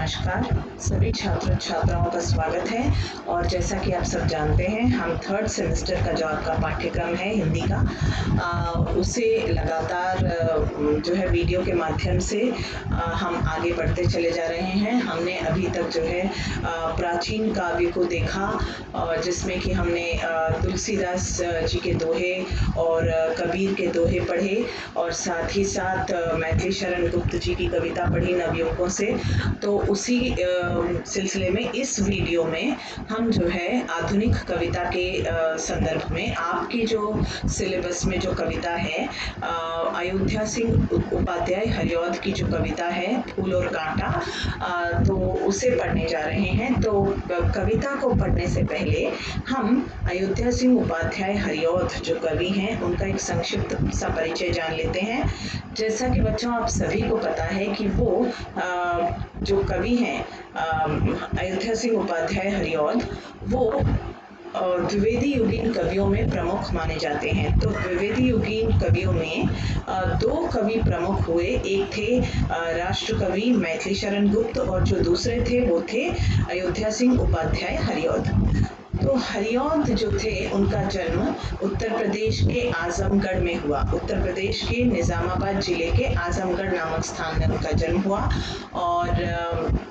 नमस्कार। सभी छात्र छात्राओं का स्वागत है और जैसा कि आप सब जानते हैं हम थर्ड सेमेस्टर का जो आपका पाठ्यक्रम है हिंदी का उसे लगातार जो है वीडियो के माध्यम से हम आगे बढ़ते चले जा रहे हैं। हमने अभी तक जो है प्राचीन काव्य को देखा और जिसमें कि हमने तुलसीदास जी के दोहे और कबीर के दोहे पढ़े और साथ ही साथ मैथिली शरण गुप्त जी की कविता पढ़ी नवयुवकों से। तो उसी सिलसिले में इस वीडियो में हम जो है आधुनिक कविता के संदर्भ में आपकी जो सिलेबस में जो कविता है अयोध्या सिंह उपाध्याय हरिऔध की जो कविता है फूल और कांटा, तो उसे पढ़ने जा रहे हैं। तो कविता को पढ़ने से पहले हम अयोध्या सिंह उपाध्याय हरिऔध जो कवि हैं उनका एक संक्षिप्त सा परिचय जान लेते हैं। जैसा कि बच्चों आप सभी को पता है कि वो जो कवि हैं अयोध्या सिंह उपाध्याय हरिऔध वो द्विवेदी युगीन कवियों में प्रमुख माने जाते हैं। तो द्विवेदी युगीन कवियों में दो कवि प्रमुख हुए, एक थे राष्ट्र कवि मैथिली शरण गुप्त और जो दूसरे थे वो थे अयोध्या सिंह उपाध्याय हरिऔध। तो हरिऔध जो थे उनका जन्म उत्तर प्रदेश के आजमगढ़ में हुआ। उत्तर प्रदेश के निजामाबाद जिले के आजमगढ़ नामक स्थान में उनका जन्म हुआ और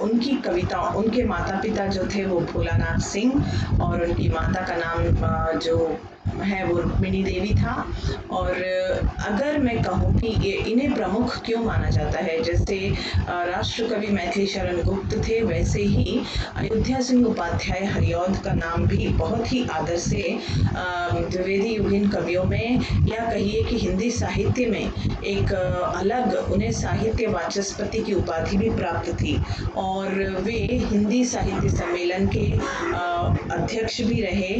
उनकी कविता, उनके माता पिता जो थे वो भोलानाथ सिंह और उनकी माता का नाम जो है वो रुक्मिणी देवी था। और अगर मैं कहूँ कि इन्हें प्रमुख क्यों माना जाता है, जैसे राष्ट्र कवि मैथिली शरण गुप्त थे वैसे ही अयोध्या सिंह उपाध्याय हरिऔध का नाम भी बहुत ही आदर से द्विवेदी युगीन कवियों में या कहिए कि हिंदी साहित्य में एक अलग उन्हें साहित्य वाचस्पति की उपाधि भी प्राप्त थी और वे हिंदी साहित्य सम्मेलन के अध्यक्ष भी रहे,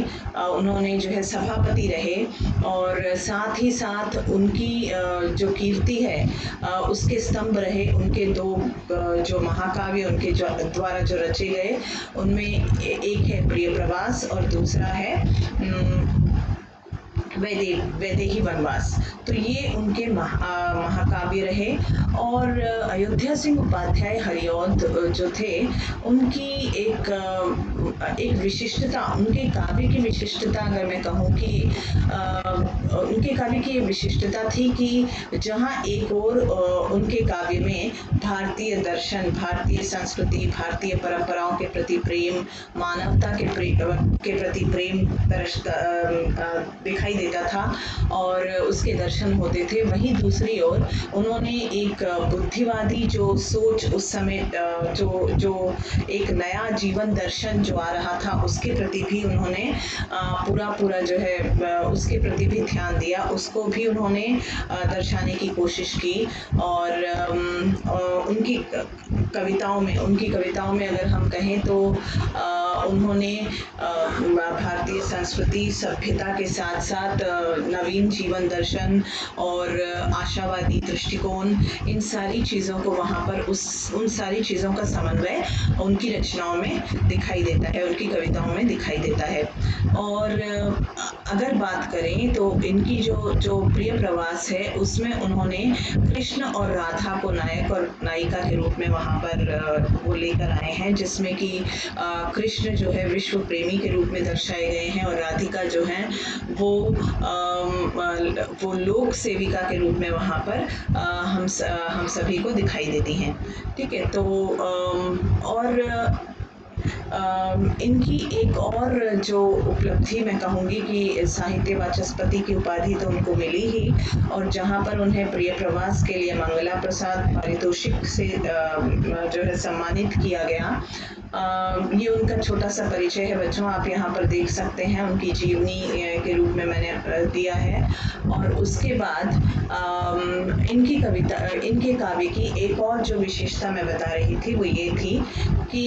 उन्होंने जो है सभापति रहे और साथ ही साथ उनकी जो कीर्ति है उसके स्तंभ रहे। उनके दो जो महाकाव्य उनके जो द्वारा जो रचे गए उनमें एक है प्रिय प्रवास और दूसरा है वैदेही वनवास। तो ये उनके महाकाव्य रहे। और अयोध्या सिंह उपाध्याय हरिऔध जो थे उनकी एक विशिष्टता, उनके काव्य की विशिष्टता अगर मैं कहूँ कि उनके काव्य की विशिष्टता थी कि जहाँ एक और उनके काव्य में भारतीय दर्शन, भारतीय संस्कृति, भारतीय परंपराओं के प्रति प्रेम, मानवता के प्रति प्रेम दिखाई देता था और उसके दर्शन होते थे, वहीं दूसरी ओर उन्होंने एक बुद्धिवादी जो सोच उस समय जो एक नया जीवन दर्शन जो आ रहा था उसके प्रति भी उन्होंने पूरा जो है उसके प्रति भी ध्यान दिया, उसको भी उन्होंने दर्शाने की कोशिश की। और उनकी कविताओं में अगर हम कहें तो उन्होंने भारतीय संस्कृति सभ्यता के साथ साथ नवीन जीवन दर्शन और आशावादी दृष्टिकोण, इन सारी चीज़ों को वहाँ पर उन सारी चीज़ों का समन्वय उनकी रचनाओं में दिखाई देता है, उनकी कविताओं में दिखाई देता है। और अगर बात करें तो इनकी जो प्रिय प्रवास है उसमें उन्होंने कृष्ण और राधा को नायक और नायिका के रूप में वहाँ पर वो लेकर आए हैं, जिसमें कि कृष्ण जो है विश्व प्रेमी के रूप में दर्शाए गए हैं और राधिका जो है वो लोक सेविका के रूप में वहाँ पर हम सभी को दिखाई देती हैं। ठीक है, तो और इनकी एक और जो उपलब्धि मैं कहूँगी कि साहित्य वाचस्पति की उपाधि तो उनको मिली ही, और जहाँ पर उन्हें प्रिय प्रवास के लिए मंगला प्रसाद पारितोषिक से जो है सम्मानित किया गया। ये उनका छोटा सा परिचय है बच्चों, आप यहाँ पर देख सकते हैं, उनकी जीवनी के रूप में मैंने दिया है। और उसके बाद इनकी कविता, इनके काव्य की एक और जो विशेषता मैं बता रही थी वो ये थी कि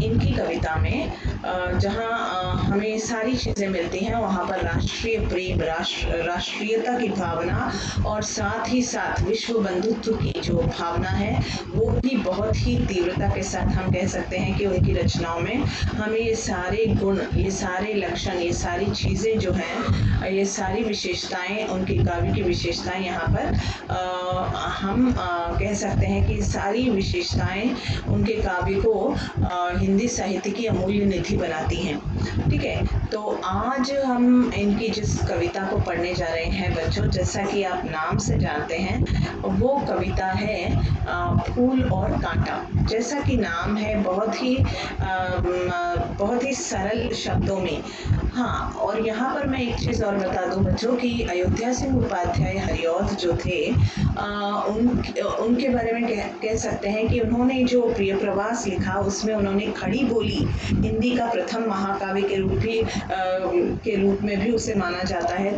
इनकी कविता में जहाँ हमें सारी चीज़ें मिलती हैं, वहाँ पर राष्ट्रीय प्रेम, राष्ट्रीयता की भावना और साथ ही साथ विश्व बंधुत्व की जो भावना है वो भी बहुत ही तीव्रता के साथ हम कह सकते हैं कि उनकी रचनाओं में हमें ये सारे गुण, ये सारे लक्षण, ये सारी चीज़ें जो हैं, ये सारी विशेषताएं, उनके काव्य की विशेषताएं यहाँ पर हम कह सकते हैं कि सारी विशेषताएं उनके काव्य को हिंदी साहित्य की अमूल्य निधि बनाती हैं। ठीक है, तो आज हम इनकी जिस कविता को पढ़ने जा रहे हैं बच्चों, जैसा कि आप नाम से जानते हैं, वो कविता है फूल और कांटा। जैसा कि नाम है, बहुत ही सरल शब्दों में। हाँ, और यहाँ पर मैं एक चीज़ और बता दूं बच्चों कि अयोध्या सिंह उपाध्याय हरिऔध जो थे, उनके बारे में कह सकते हैं कि उन्होंने जो प्रिय प्रवास लिखा उसमें उन्होंने खड़ी बोली हिंदी का प्रथम महाकाव्य के रूप में भी उसे माना जाता है।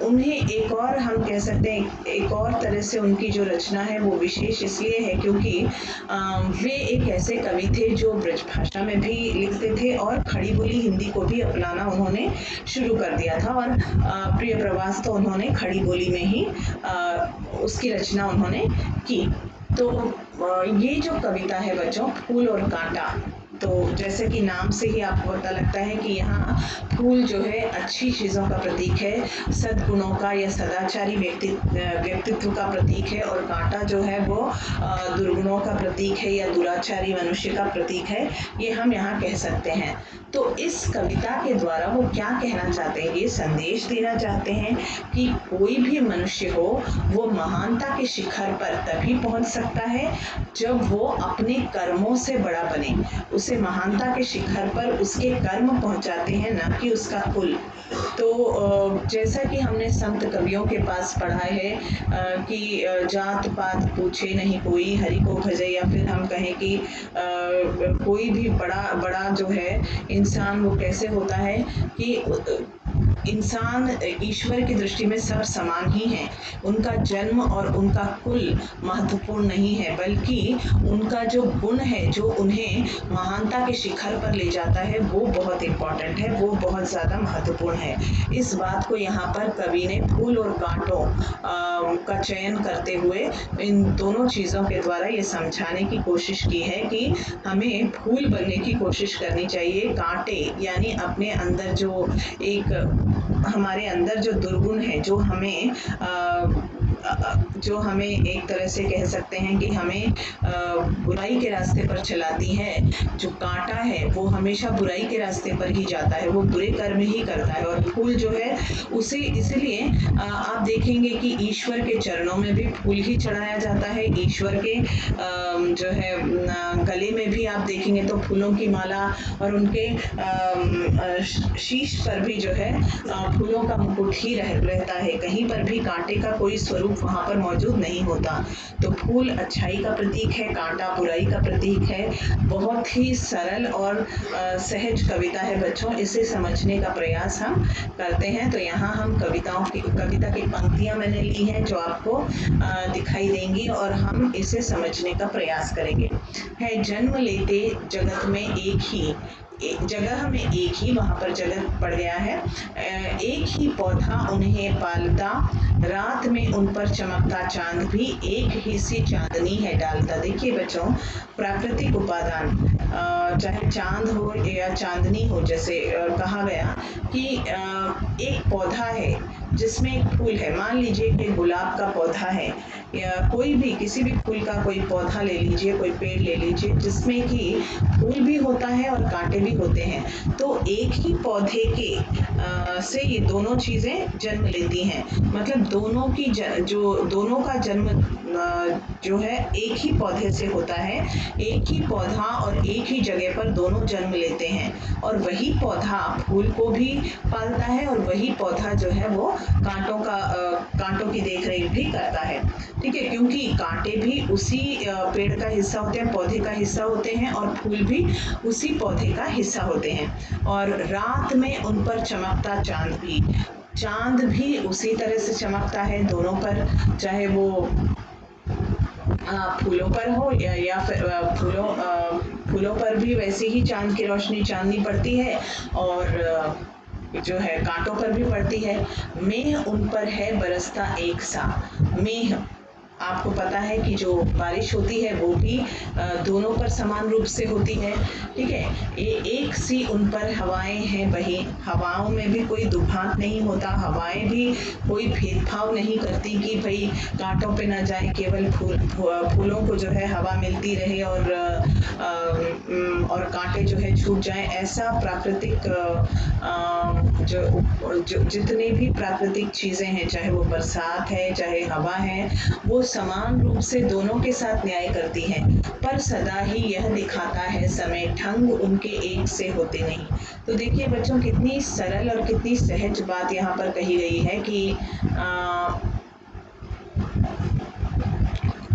उन्हें एक और हम कह सकते हैं, एक और तरह से उनकी जो रचना है वो विशेष इसलिए है क्योंकि वे एक ऐसे कवि थे जो ब्रज भाषा में भी लिखते थे और खड़ी बोली हिंदी को भी अपनाना उन्होंने शुरू कर दिया था। और प्रिय प्रवास तो उन्होंने खड़ी बोली में ही उसकी रचना उन्होंने की। तो ये जो कविता है बच्चों, फूल और कांटा, तो जैसे कि नाम से ही आपको पता लगता है कि यहाँ फूल जो है अच्छी चीज़ों का प्रतीक है, सद्गुणों का या सदाचारी व्यक्तित्व का प्रतीक है, और कांटा जो है वो दुर्गुणों का प्रतीक है या दुराचारी मनुष्य का प्रतीक है, ये हम यहाँ कह सकते हैं। तो इस कविता के द्वारा वो क्या कहना चाहते हैं, ये संदेश देना चाहते हैं कि कोई भी मनुष्य हो वो महानता के शिखर पर तभी पहुंच सकता है जब वो अपने कर्मों से बड़ा बने। उसे महानता के शिखर पर उसके कर्म पहुंचाते हैं, ना कि उसका कुल। तो जैसा कि हमने संत कवियों के पास पढ़ा है कि जात पात पूछे नहीं कोई, हरि को भजे, या फिर हम कहें कि कोई भी बड़ा जो है इंसान वो कैसे होता है कि इंसान ईश्वर की दृष्टि में सब समान ही हैं। उनका जन्म और उनका कुल महत्वपूर्ण नहीं है, बल्कि उनका जो गुण है जो उन्हें महानता के शिखर पर ले जाता है वो बहुत इम्पोर्टेंट है, वो बहुत ज़्यादा महत्वपूर्ण है। इस बात को यहाँ पर कवि ने फूल और कांटों का चयन करते हुए इन दोनों चीज़ों के द्वारा ये समझाने की कोशिश की है कि हमें फूल बनने की कोशिश करनी चाहिए, कांटे यानी अपने अंदर जो एक हमारे अंदर जो दुर्गुण है, जो हमें एक तरह से कह सकते हैं कि हमें बुराई के रास्ते पर चलाती है। जो कांटा है वो हमेशा बुराई के रास्ते पर ही जाता है, वो बुरे कर्म ही करता है। और फूल जो है उसे इसलिए आप देखेंगे कि ईश्वर के चरणों में भी फूल ही चढ़ाया जाता है। ईश्वर के जो है गले में भी आप देखेंगे तो फूलों की माला, और उनके शीश पर भी जो है फूलों का मुकुट ही रहता है। कहीं पर भी कांटे का कोई स्वरूप वहाँ पर मौजूद नहीं होता। तो फूल अच्छाई का प्रतीक है, कांटा बुराई का प्रतीक है। बहुत ही सरल और सहज कविता है बच्चों, इसे समझने का प्रयास हम करते हैं। तो यहाँ हम कविता की पंक्तियाँ मैंने ली हैं जो आपको दिखाई देंगी, और हम इसे समझने का प्रयास करेंगे। है जन्म लेते जगत में जगह में एक ही, वहाँ पर जगत पड़ गया है। एक ही पौधा उन्हें पालता, रात में उन पर चमकता चांद भी एक ही सी चांदनी है डालता। देखिए बच्चों, प्राकृतिक उपादान, चाहे चांद हो या चांदनी हो, जैसे कहा गया कि एक पौधा है जिसमें एक फूल है। मान लीजिए कि गुलाब का पौधा है, या कोई भी किसी भी फूल का कोई पौधा ले लीजिए, कोई पेड़ ले लीजिए, जिसमें कि फूल भी होता है और कांटे भी होते हैं। तो एक ही पौधे के से ये दोनों चीज़ें जन्म लेती हैं। मतलब दोनों का जन्म जो है एक ही पौधे से होता है। एक ही पौधा और एक ही जगह पर दोनों जन्म लेते हैं, और वही पौधा फूल को भी पालता है, और वही पौधा जो है वो कांटों की देखरेख भी करता है। ठीक है, क्योंकि कांटे भी उसी पेड़ का हिस्सा होते हैं, पौधे का हिस्सा होते हैं, और फूल भी उसी पौधे का हिस्सा होते हैं। और रात में उन पर चमकता चांद भी उसी तरह से चमकता है दोनों पर, चाहे वो फूलों पर हो या फिर फूलों पर भी वैसे ही चांद की रोशनी चांदनी पड़ती है और जो है कांटों पर भी पड़ती है। मेह उन पर है बरसता एक सा। मेह, आपको पता है कि जो बारिश होती है वो भी दोनों पर समान रूप से होती है, ठीक है। एक सी उन पर हवाएं हैं बही, हवाओं में भी कोई दुभांत नहीं होता, हवाएं भी कोई भेदभाव नहीं करती कि भाई कांटों पे न जाए, केवल फूलों को जो है हवा मिलती रहे और कांटे जो है छूट जाएं। ऐसा प्राकृतिक जो जितने भी प्राकृतिक चीजें हैं, चाहे वो बरसात है चाहे हवा है, वो समान रूप से दोनों के साथ न्याय करती हैं। पर सदा ही यह दिखाता है समय, ढंग उनके एक से होते नहीं। तो देखिए बच्चों, कितनी सरल और कितनी सहज बात यहाँ पर कही गई है कि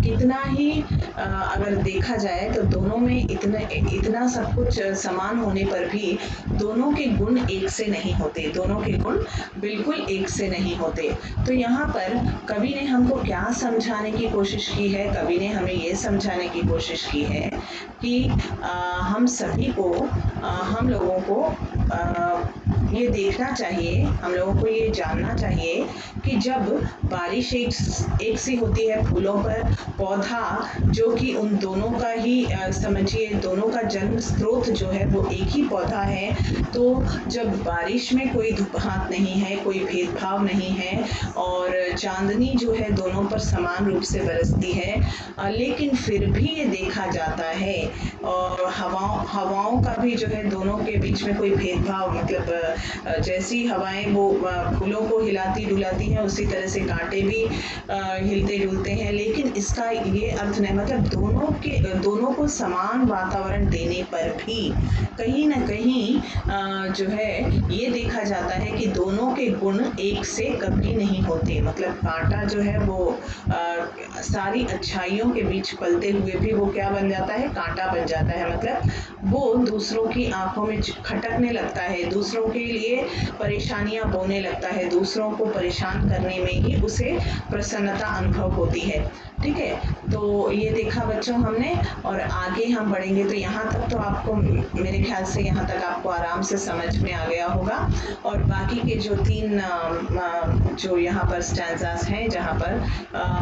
कितना ही अगर देखा जाए तो दोनों में इतना सब कुछ समान होने पर भी दोनों के गुण एक से नहीं होते, दोनों के गुण बिल्कुल एक से नहीं होते। तो यहाँ पर कवि ने हमको क्या समझाने की कोशिश की है? कवि ने हमें ये समझाने की कोशिश की है कि हम सभी को, हम लोगों को ये देखना चाहिए, हम लोगों को ये जानना चाहिए कि जब बारिश एक सी होती है फूलों पर, पौधा जो कि उन दोनों का ही समझिए दोनों का जन्म स्रोत जो है वो एक ही पौधा है। तो जब बारिश में कोई धुपहात नहीं है, कोई भेदभाव नहीं है और चांदनी जो है दोनों पर समान रूप से बरसती है, लेकिन फिर भी ये देखा जाता है और हवाओं का भी जो है दोनों के बीच में कोई भेदभाव, मतलब जैसी हवाएं वो फूलों को हिलाती डुलाती हैं, उसी तरह से कांटे भी हिलते डुलते हैं। लेकिन इसका ये अर्थ नहीं, मतलब दोनों को समान वातावरण देने पर भी कहीं ना कहीं जो है ये देखा जाता है कि दोनों के गुण एक से कभी नहीं होते। मतलब कांटा जो है वो सारी अच्छाइयों के बीच पलते हुए भी वो क्या बन जाता है? कांटा बन जाता है। मतलब वो दूसरों की आंखों में खटकने लगता है, दूसरों के लिए परेशानियां बोने लगता है, दूसरों को परेशान करने में ही उसे प्रसन्नता अनुभव होती है, ठीक है। तो ये देखा बच्चों हमने, और आगे हम बढ़ेंगे तो यहाँ तक तो आपको, मेरे ख्याल से यहाँ तक आपको आराम से समझ में आ गया होगा। और बाकी के जो 3 जो यहाँ पर स्टैंजास हैं जहाँ पर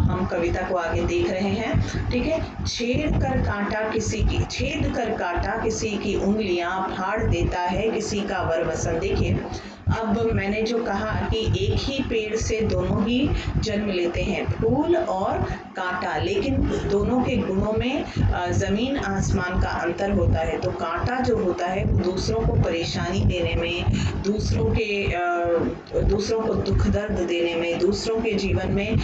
हम कविता को आगे देख रहे हैं, ठीक है। छेद कर काटा किसी की उंगलियां, फाड़ देता है किसी का वर वसन। देखिए, अब मैंने जो कहा कि एक ही पेड़ से दोनों ही जन्म लेते हैं, फूल और कांटा, लेकिन दोनों के गुणों में जमीन आसमान का अंतर होता है। तो कांटा जो होता है दूसरों को परेशानी देने में, दूसरों को दुख दर्द देने में, दूसरों के जीवन में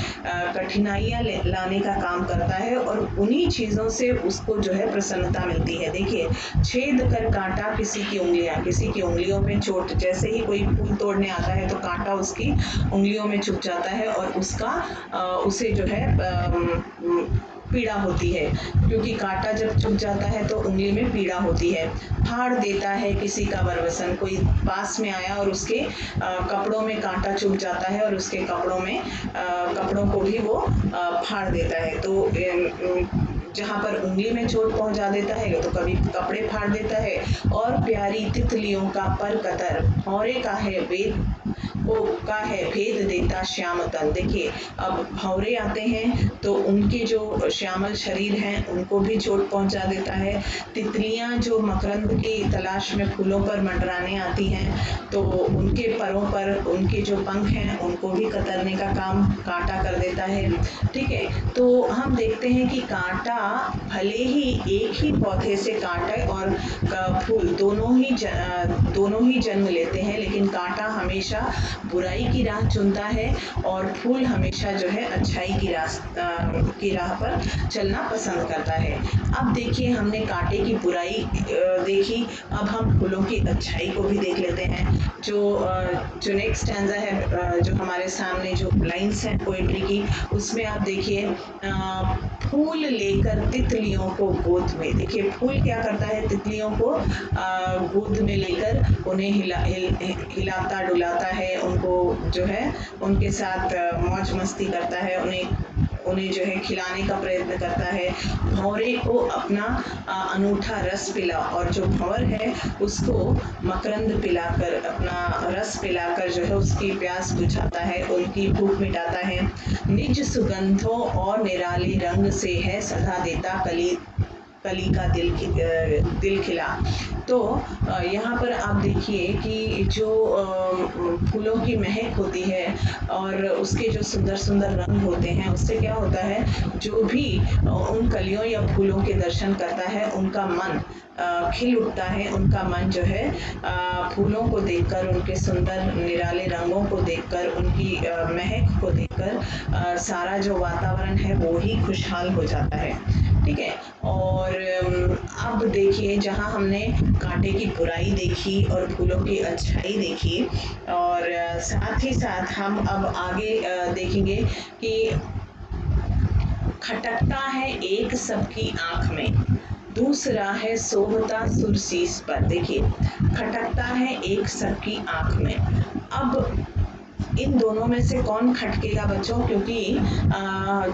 कठिनाइयां लाने का काम करता है और उन्हीं चीजों से उसको जो है प्रसन्नता मिलती है। देखिए, छेद कर काटा किसी की उंगलियां, किसी की उंगलियों में चोट, जैसे ही कोई फूल तोड़ने आता है तो कांटा उसकी उंगलियों में चुभ जाता है और उसे जो है पीड़ा होती है, क्योंकि कांटा जब चुभ जाता है तो उंगली में पीड़ा होती है। फाड़ देता है किसी का वरवसन, कोई पास में आया और उसके कपड़ों में कांटा चुभ जाता है और उसके कपड़ों को भी वो फाड़ देता है। तो जहाँ पर उंगली में चोट पहुंचा देता है तो कभी कपड़े फाड़ देता है। और प्यारी तितलियों का पर कतर, भौरे का है भेद देता श्याम तन। देखिए, अब भौरे आते हैं तो उनके जो श्यामल शरीर हैं उनको भी चोट पहुंचा देता है। तितलियां जो मकरंद की तलाश में फूलों पर मंडराने आती हैं तो उनके परों पर उनके जो पंख हैं उनको भी कतरने का काम कांटा कर देता है, ठीक है। तो हम देखते हैं कि कांटा भले ही एक ही पौधे से कांटे और फूल दोनों ही जन्म लेते हैं, लेकिन कांटा हमेशा बुराई की राह चुनता है और फूल हमेशा जो है अच्छाई की राह पर चलना पसंद करता है। अब देखिए, हमने कांटे की बुराई देखी, अब हम फूलों की अच्छाई को भी देख लेते हैं। जो नेक्स्ट स्टैंजा है, जो हमारे सामने जो लाइन्स हैं पोएट्री की, उसमें आप देखिए, फूल लेकर तितलियों को गोद में। देखिए, फूल क्या करता है? तितलियों को गोद में लेकर उन्हें हिलाता डुलाता है, उनको जो है उनके साथ मौज मस्ती करता है, उन्हें जो है खिलाने का प्रयत्न करता है। भंवरे को अपना अनूठा रस पिला, और जो भंवर है उसको मकरंद पिलाकर, अपना रस पिलाकर जो है उसकी प्यास बुझाता है, उनकी भूख मिटाता है। निज सुगंधों और निराले रंग से है सधा देता कली कली का दिल खिला। तो यहाँ पर आप देखिए कि जो फूलों की महक होती है और उसके जो सुंदर सुंदर रंग होते हैं, उससे क्या होता है, जो भी उन कलियों या फूलों के दर्शन करता है उनका मन खिल उठता है। उनका मन जो है फूलों को देखकर, उनके सुंदर निराले रंगों को देखकर, उनकी महक को देखकर सारा जो वातावरण है वो ही खुशहाल हो जाता है। ठीक है। और अब देखिए, जहाँ हमने कांटे की बुराई देखी और फूलों की अच्छाई देखी, और साथ ही साथ हम अब आगे देखेंगे कि खटकता है एक सबकी आंख में, दूसरा है सोहता सुरसीस पर। देखिए, खटकता है एक सबकी आंख में। अब इन दोनों में से कौन खटकेगा बच्चों? क्योंकि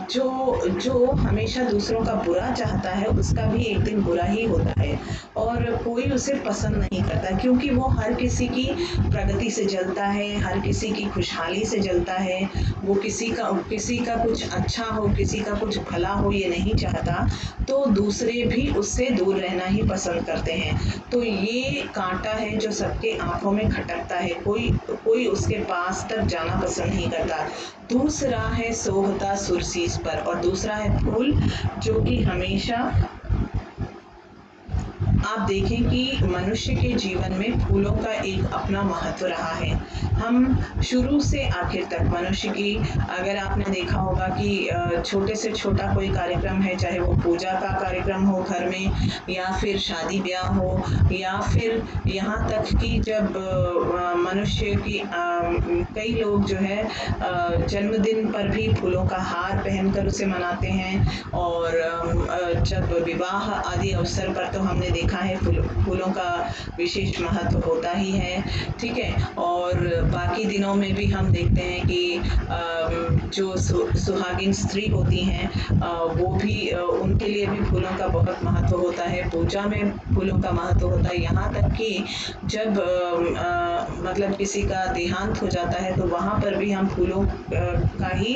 जो हमेशा दूसरों का बुरा चाहता है उसका भी एक दिन बुरा ही होता है, और कोई उसे पसंद नहीं करता, क्योंकि वो हर किसी की प्रगति से जलता है, हर किसी की खुशहाली से जलता है। वो किसी का कुछ अच्छा हो, किसी का कुछ भला हो, ये नहीं चाहता, तो दूसरे भी उससे दूर रहना ही पसंद करते हैं। तो ये कांटा है जो सबके आंखों में खटकता है, कोई उसके पास तक जाना पसंद नहीं करता। दूसरा है सोहता सुरसीस पर, और दूसरा है फूल जो कि हमेशा, आप देखें कि मनुष्य के जीवन में फूलों का एक अपना महत्व रहा है। हम शुरू से आखिर तक मनुष्य की, अगर आपने देखा होगा कि छोटे से छोटा कोई कार्यक्रम है, चाहे वो पूजा का कार्यक्रम हो घर में, या फिर शादी ब्याह हो, या फिर यहाँ तक कि जब मनुष्य की कई लोग जो है जन्मदिन पर भी फूलों का हार पहनकर उसे मनाते हैं, और जब विवाह आदि अवसर पर तो हमने देखा है फूलों का विशेष महत्व होता ही है। ठीक है। और बाकी दिनों में भी हम देखते हैं कि जो सुहागिन स्त्री होती हैं वो भी, उनके लिए भी फूलों का बहुत महत्व होता है। पूजा में फूलों का महत्व होता है, यहाँ तक कि जब मतलब किसी का देहांत हो जाता है तो वहाँ पर भी हम फूलों का ही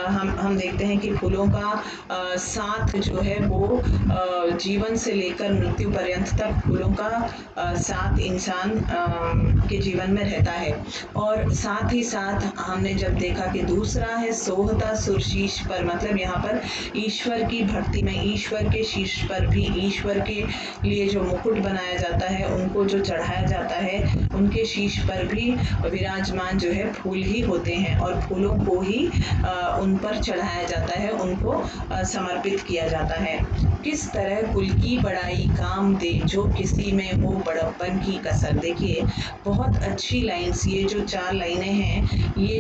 हम देखते हैं कि फूलों का साथ जो है वो जीवन से लेकर मृत्यु पर्यंत तक फूलों का साथ इंसान के जीवन में रहता है। और साथ ही साथ हमने जब देखा कि दूसरा है सोहता सुरशीश पर, मतलब यहाँ पर ईश्वर की भक्ति में, ईश्वर के शीश पर भी, ईश्वर के लिए जो मुकुट बनाया जाता है, उनको जो चढ़ाया जाता है, उनके शीश पर भी विराजमान जो है फूल ही होते हैं, और फूलों को ही उन पर चढ़ाया जाता है, उनको समर्पित किया जाता है। किस तरह कुल की बड़ाई काम दे, जो किसी में हो बड़प्पन की कसर। देखिए, बहुत अच्छी लाइन्स, ये जो 4 लाइनें हैं, ये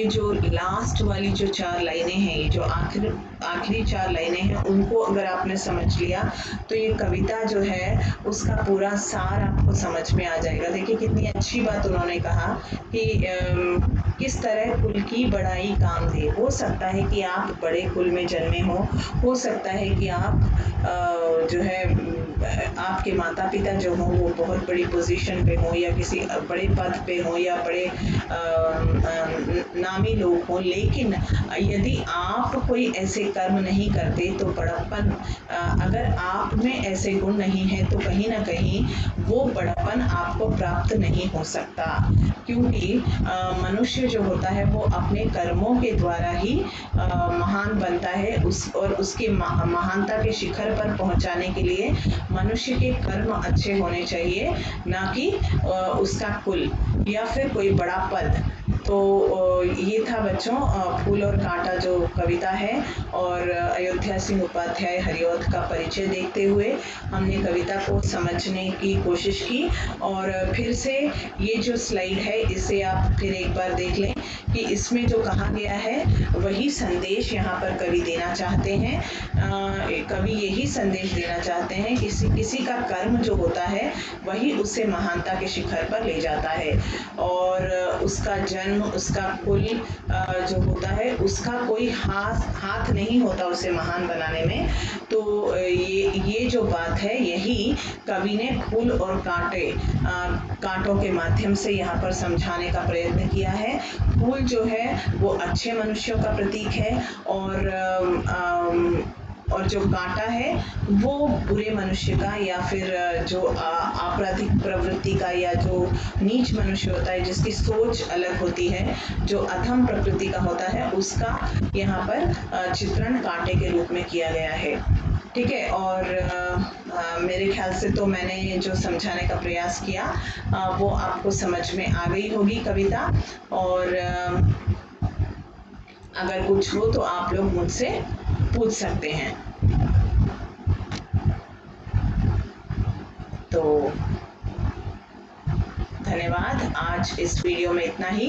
जो लास्ट वाली जो 4 लाइनें हैं, ये जो आखिरी 4 लाइनें हैं, उनको अगर आपने समझ लिया तो ये कविता जो है उसका पूरा सार आपको समझ में आ जाएगा। देखिए कितनी अच्छी बात उन्होंने कहा कि किस तरह कुल की बड़ाई काम दे। हो सकता है कि आप बड़े कुल में जन्मे हो सकता है कि आप जो है आपके माता पिता जो हों वो बहुत बड़ी पोजीशन पे हों, या किसी बड़े पद पे हों, या बड़े नामी लोग हों, लेकिन यदि आप कोई ऐसे कर्म नहीं करते तो बड़प्पन, अगर आप में ऐसे गुण नहीं है तो कहीं ना कहीं वो बड़प्पन आपको प्राप्त नहीं हो सकता, क्योंकि मनुष्य जो होता है वो अपने कर्मों के द्वारा ही महान बनता है। और उसके महानता के शिखर पर पहुंचाने के लिए मनुष्य के कर्म अच्छे होने चाहिए, ना कि उसका कुल या फिर कोई बड़ा पद। तो ये था बच्चों फूल और कांटा जो कविता है, और अयोध्या सिंह उपाध्याय हरिऔध का परिचय देखते हुए हमने कविता को समझने की कोशिश की। और फिर से ये जो स्लाइड है इसे आप फिर एक बार देख लें कि इसमें जो कहा गया है वही संदेश यहाँ पर कवि देना चाहते हैं। कवि यही संदेश देना चाहते हैं कि किसी का कर्म जो होता है वही उसे महानता के शिखर पर ले जाता है, और उसका जन्म, जन्म, उसका कुल जो होता है उसका कोई हाथ नहीं होता उसे महान बनाने में। तो ये जो बात है यही कवि ने फूल और कांटों के माध्यम से यहाँ पर समझाने का प्रयत्न किया है। फूल जो है वो अच्छे मनुष्यों का प्रतीक है और जो कांटा है वो बुरे मनुष्य का, या फिर जो आपराधिक प्रवृत्ति का, या जो नीच मनुष्य होता है जिसकी सोच अलग होती है, जो अधम प्रकृति का होता है, उसका यहाँ पर चित्रण कांटे के रूप में किया गया है। ठीक है। और मेरे ख्याल से तो मैंने जो समझाने का प्रयास किया वो आपको समझ में आ गई होगी कविता। और अगर कुछ हो तो आप लोग मुझसे पूछ सकते हैं। तो धन्यवाद, आज इस वीडियो में इतना ही।